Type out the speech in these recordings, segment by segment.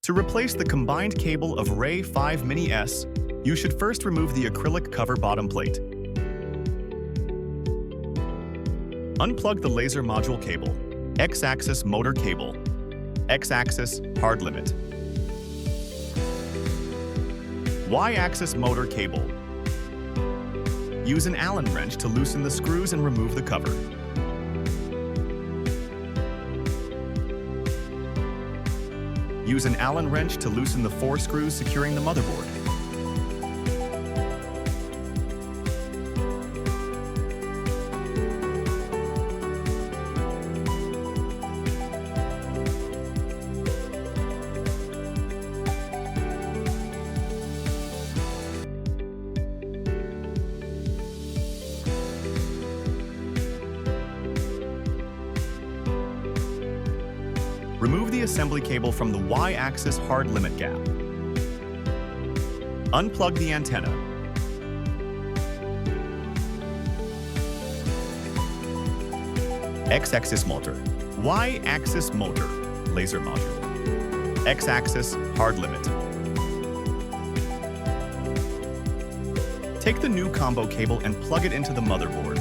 To replace the combined cable of Ray5 miniS, you should first remove the acrylic cover bottom plate. Unplug the laser module cable, X-axis motor cable, X-axis hard limit, Y-axis motor cable. Use an Allen wrench to loosen the screws and remove the cover. Use an Allen wrench to loosen the 4 screws securing the motherboard. Remove the assembly cable from the Y-axis hard limit gap. Unplug the antenna. X-axis motor, Y-axis motor, laser module, X-axis hard limit. Take the new combo cable and plug it into the motherboard.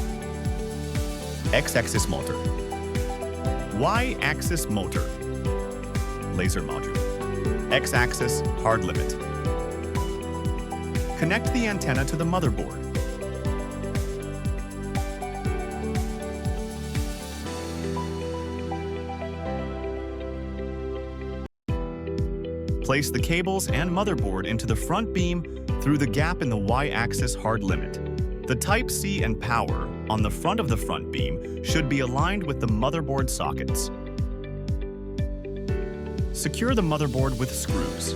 X-axis motor, Y-axis motor, laser module, X-axis hard limit. Connect the antenna to the motherboard. Place the cables and motherboard into the front beam through the gap in the Y-axis hard limit. The Type-C and power on the front of the front beam should be aligned with the motherboard sockets. Secure the motherboard with screws.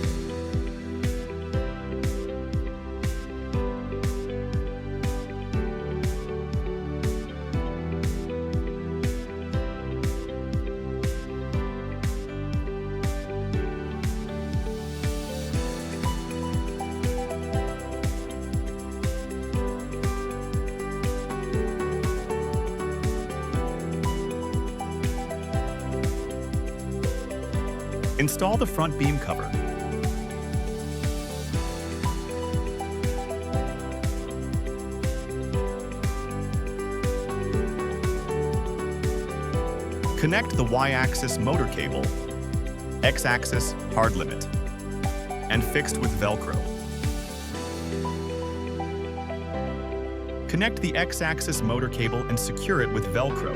Install the front beam cover. Connect the Y-axis motor cable, X-axis hard limit, and fixed with Velcro. Connect the X-axis motor cable and secure it with Velcro.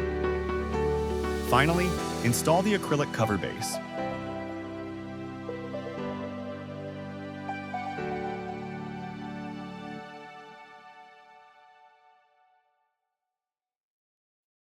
Finally, install the acrylic cover base.